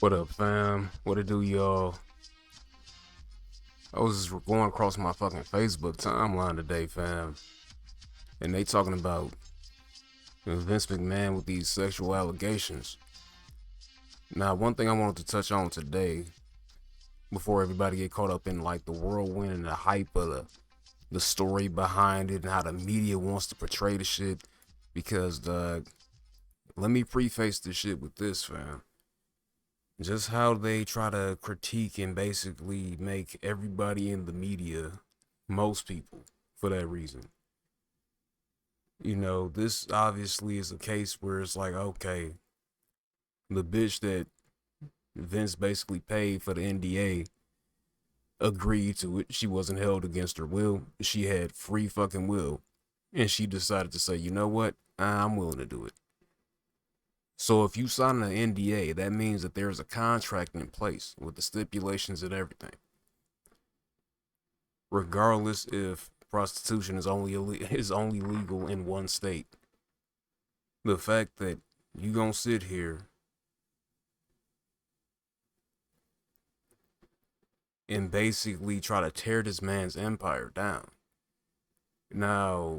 What up, fam? What it do, y'all? I was just going across my fucking Facebook timeline today, fam, and they talking about Vince McMahon with these sexual allegations. Now, one thing I wanted to touch on today, before everybody get caught up in like the whirlwind and the hype of the story behind it and how the media wants to portray the shit, because let me preface this shit with this, fam. Just how they try to critique and basically make everybody in the media, most people, for that reason. This obviously is a case where it's like, okay, the bitch that Vince basically paid for the NDA agreed to it. She wasn't held against her will. She had free fucking will. And she decided to say, you know what? I'm willing to do it. So if you sign an NDA, that means that there's a contract in place with the stipulations and everything. Regardless if prostitution is only legal in one state. The fact that you gonna sit here and basically try to tear this man's empire down. Now,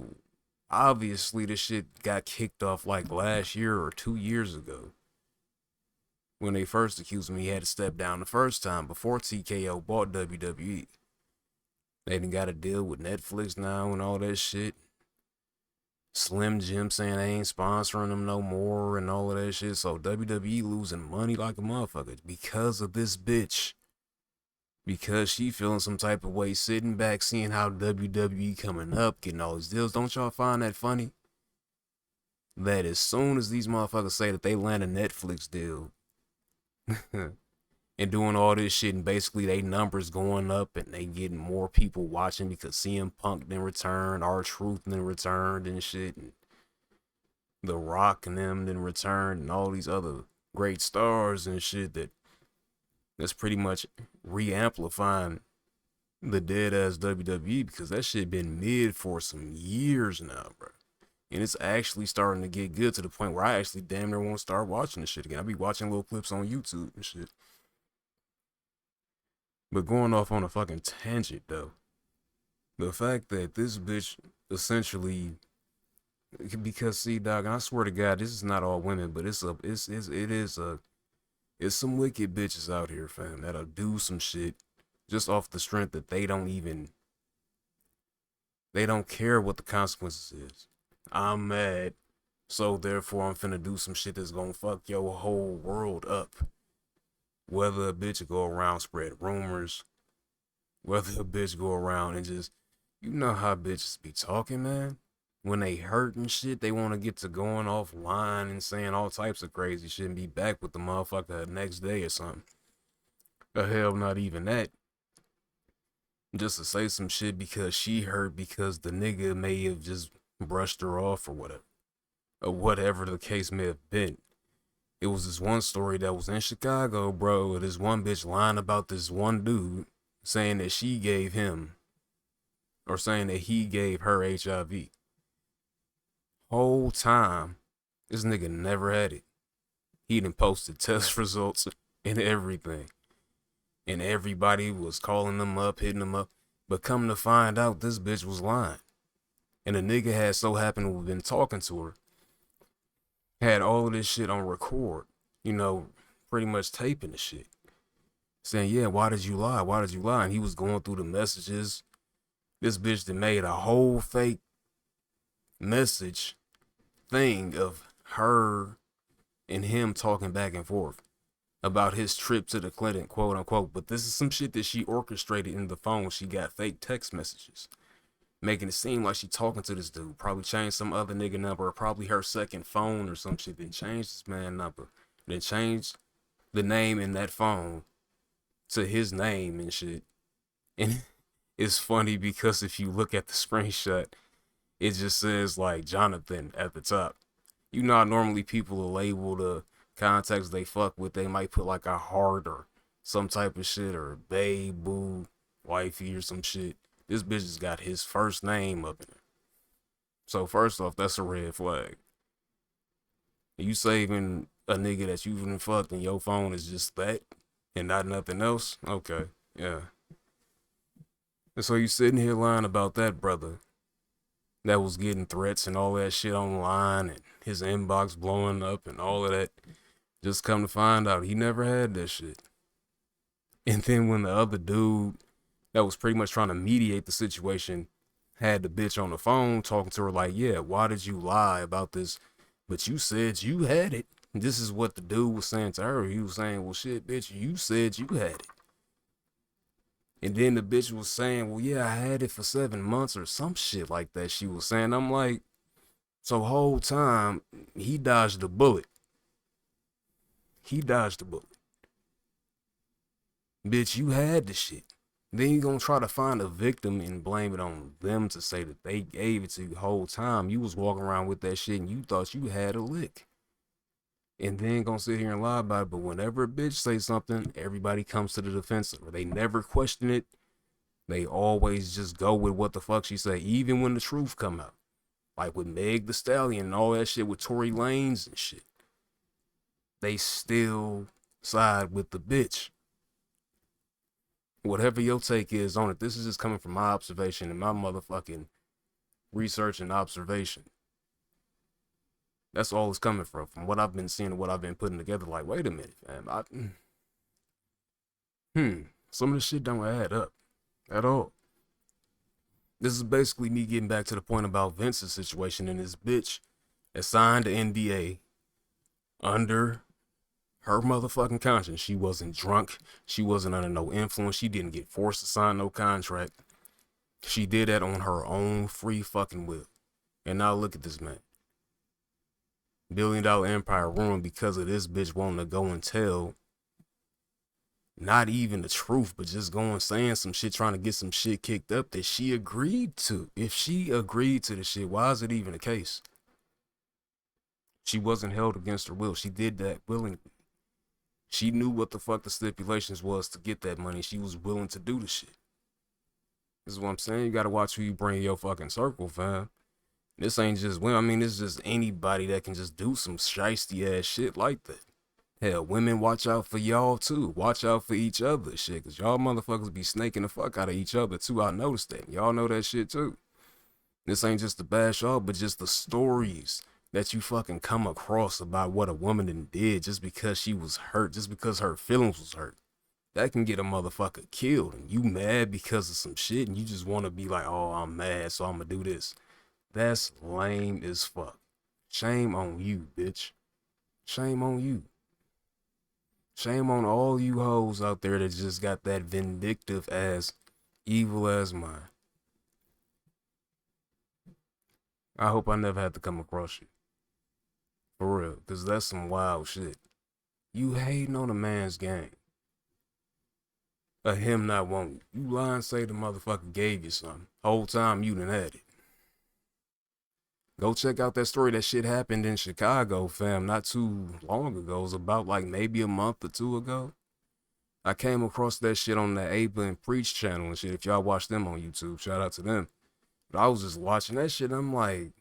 obviously this shit got kicked off like last year or 2 years ago. When they first accused him, he had to step down the first time before TKO bought WWE. They done got a deal with Netflix now and all that shit. Slim Jim saying they ain't sponsoring them no more and all of that shit. So WWE losing money like a motherfucker because of this bitch. Because she feeling some type of way, sitting back, seeing how WWE coming up, getting all these deals. Don't y'all find that funny? That as soon as these motherfuckers say that they land a Netflix deal and doing all this shit, and basically they numbers going up and they getting more people watching because CM Punk then returned, R-Truth then returned and shit, and The Rock and them then returned, and all these other great stars and shit that's pretty much re-amplifying the dead ass WWE, because that shit been mid for some years now, bro. And it's actually starting to get good to the point where I actually damn near want to start watching this shit again. I be watching little clips on YouTube and shit. But going off on a fucking tangent though, the fact that this bitch essentially, because see, dog, and I swear to God, this is not all women, but it's some wicked bitches out here, fam, that'll do some shit just off the strength that they don't care what the consequences is. I'm mad, so therefore I'm finna do some shit that's gonna fuck your whole world up. Whether a bitch go around spread rumors, whether a bitch go around and just, you know how bitches be talking, man. When they hurt and shit, they want to get to going offline and saying all types of crazy shit and be back with the motherfucker the next day or something. The hell, not even that. Just to say some shit because she hurt because the nigga may have just brushed her off or whatever. Or whatever the case may have been. It was this one story that was in Chicago, bro. This one bitch lying about this one dude saying that she gave him, or saying that he gave her HIV. Whole time, this nigga never had it. He done posted test results and everything. And everybody was calling him up, hitting him up. But come to find out, this bitch was lying. And the nigga had so happened to have been talking to her. Had all of this shit on record. Pretty much taping the shit. Saying, yeah, why did you lie? Why did you lie? And he was going through the messages. This bitch that made a whole fake message thing of her and him talking back and forth about his trip to the clinic, quote unquote. But this is some shit that she orchestrated in the phone. She got fake text messages, making it seem like she talking to this dude. Probably changed some other nigga number, or probably her second phone or some shit. Then changed this man number. Then changed the name in that phone to his name and shit. And it's funny because if you look at the screenshot, it just says like Jonathan at the top. You know how normally people will label the contacts they fuck with, they might put like a heart or some type of shit, or babe, boo, wifey or some shit. This bitch has got his first name up in it. So first off, that's a red flag. You saving a nigga that you've been fucked and your phone is just that and not nothing else? Okay, yeah. And so you sitting here lying about that brother that was getting threats and all that shit online and his inbox blowing up and all of that. Just come to find out he never had that shit. And then when the other dude that was pretty much trying to mediate the situation had the bitch on the phone talking to her like, yeah, why did you lie about this? But you said you had it. This is what the dude was saying to her. He was saying, well, shit, bitch, you said you had it. And then the bitch was saying, well, yeah, I had it for 7 months or some shit like that. She was saying, I'm like, so whole time he dodged the bullet. He dodged the bullet. Bitch, you had the shit. Then you gonna try to find a victim and blame it on them to say that they gave it to you the whole time. You was walking around with that shit and you thought you had a lick. And then gonna sit here and lie about it. But whenever a bitch say something, everybody comes to the defensive. They never question it. They always just go with what the fuck she say, even when the truth come out. Like with Meg the Stallion and all that shit with Tory Lanez and shit. They still side with the bitch. Whatever your take is on it, this is just coming from my observation and my motherfucking research and observation. That's all it's coming from what I've been seeing and what I've been putting together. Like, wait a minute, fam. Some of this shit don't add up at all. This is basically me getting back to the point about Vince's situation and his bitch that signed the NDA under her motherfucking conscience. She wasn't drunk. She wasn't under no influence. She didn't get forced to sign no contract. She did that on her own free fucking will. And now look at this man. $1 billion empire ruined because of this bitch wanting to go and tell not even the truth, but just going saying some shit, trying to get some shit kicked up that she agreed to. If she agreed to the shit, why is it even a case? She wasn't held against her will. She did that willingly. She knew what the fuck the stipulations was to get that money. She was willing to do the shit. This is what I'm saying. You gotta watch who you bring in your fucking circle, fam. This ain't just women. I mean, this is just anybody that can just do some shiesty ass shit like that. Hell, women, watch out for y'all too. Watch out for each other, shit. Cause y'all motherfuckers be snaking the fuck out of each other too. I noticed that. Y'all know that shit too. This ain't just to bash y'all, but just the stories that you fucking come across about what a woman did just because she was hurt, just because her feelings was hurt. That can get a motherfucker killed. And you mad because of some shit and you just want to be like, oh, I'm mad, so I'm gonna do this. That's lame as fuck. Shame on you, bitch. Shame on you. Shame on all you hoes out there that just got that vindictive ass, evil ass mind. I hope I never have to come across you. For real, because that's some wild shit. You hating on a man's game. Of him not wanting you. You lying, say the motherfucker gave you something. Whole time you done had it. Go check out that story. That shit happened in Chicago, fam, not too long ago. It was about like maybe a month or two ago. I came across that shit on the Ava and Preach channel and shit. If y'all watch them on YouTube, shout out to them. But I was just watching that shit and I'm like,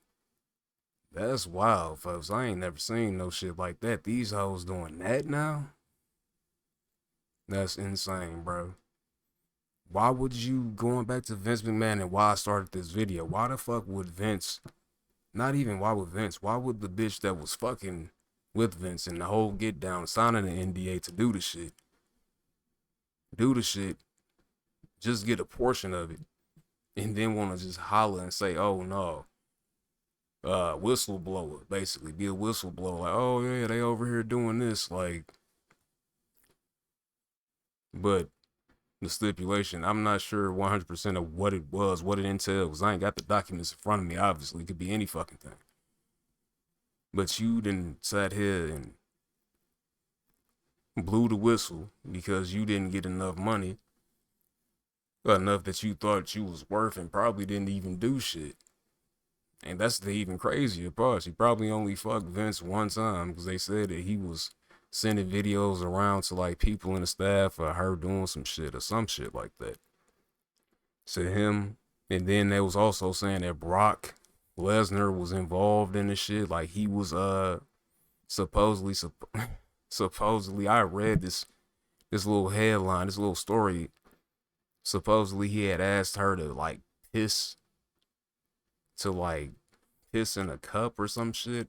that's wild, folks. I ain't never seen no shit like that. These hoes doing that now? That's insane, bro. Why would you, going back to Vince McMahon and why I started this video, why the fuck would Vince, not even why would Vince, why would the bitch that was fucking with Vince and the whole get down, signing the NDA to do the shit, just get a portion of it, and then want to just holler and say, oh no, whistleblower, basically, be a whistleblower, like, oh yeah, they over here doing this, like, but the stipulation, I'm not sure 100% of what it was, what it entails, because I ain't got the documents in front of me, obviously, it could be any fucking thing, but you done sat here and blew the whistle because you didn't get enough money, enough that you thought you was worth and probably didn't even do shit. And that's the even crazier part. She probably only fucked Vince one time because they said that he was sending videos around to like people in the staff of her doing some shit or some shit like that to him. And then they was also saying that Brock Lesnar was involved in the shit. Like he was supposedly, supposedly, I read this little headline, this little story. Supposedly, he had asked her to like piss to like piss in a cup or some shit.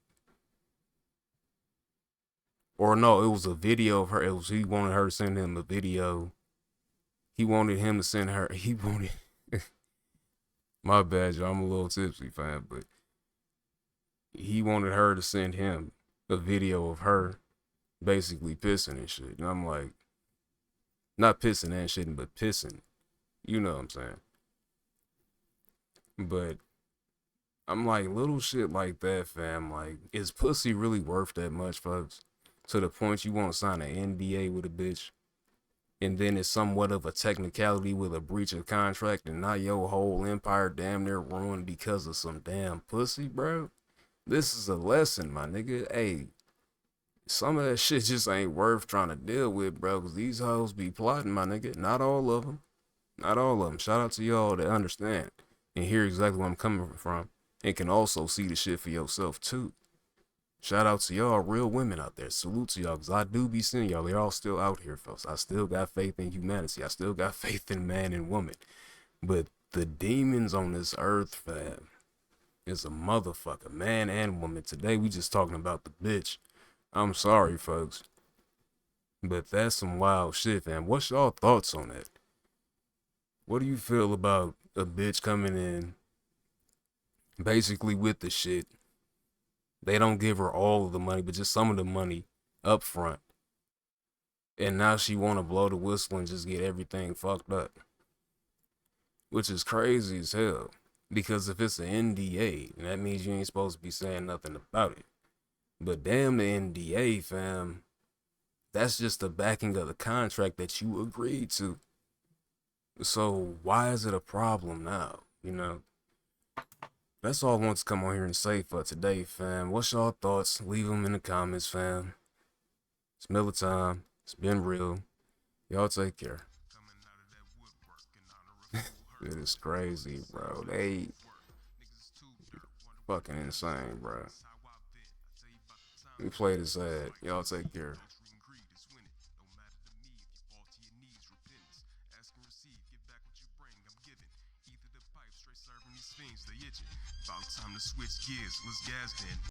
Or no, it was a video of her. It was he wanted her to send him a video. He wanted him to send her. He wanted. My bad, y'all. I'm a little tipsy, fam, but he wanted her to send him a video of her basically pissing and shit. And I'm like, not pissing and shitting, but pissing. You know what I'm saying? But I'm like, little shit like that, fam. Like, is pussy really worth that much, folks? To the point you want to sign an NDA with a bitch, and then it's somewhat of a technicality with a breach of contract, and now your whole empire damn near ruined because of some damn pussy, bro. This is a lesson, my nigga. Hey, some of that shit just ain't worth trying to deal with, bro, because these hoes be plotting, my nigga. Not all of them. Not all of them. Shout out to y'all that understand and hear exactly where I'm coming from and can also see the shit for yourself, too. Shout out to y'all real women out there. Salute to y'all, because I do be seeing y'all. They're all still out here, folks. I still got faith in humanity. I still got faith in man and woman. But the demons on this earth, fam, is a motherfucker, man and woman. Today, we just talking about the bitch. I'm sorry, folks. But that's some wild shit, fam. What's y'all thoughts on that? What do you feel about a bitch coming in basically with the shit? They don't give her all of the money, but just some of the money up front. And now she want to blow the whistle and just get everything fucked up. Which is crazy as hell. Because if it's an NDA, that means you ain't supposed to be saying nothing about it. But damn the NDA, fam. That's just the backing of the contract that you agreed to. So why is it a problem now? You know? That's all I want to come on here and say for today, fam. What's y'all thoughts? Leave them in the comments, fam. It's Miller time. It's been real. Y'all take care. It is crazy, bro. They fucking insane, bro. We play this ad. Y'all take care. About time to switch gears. What's gas then?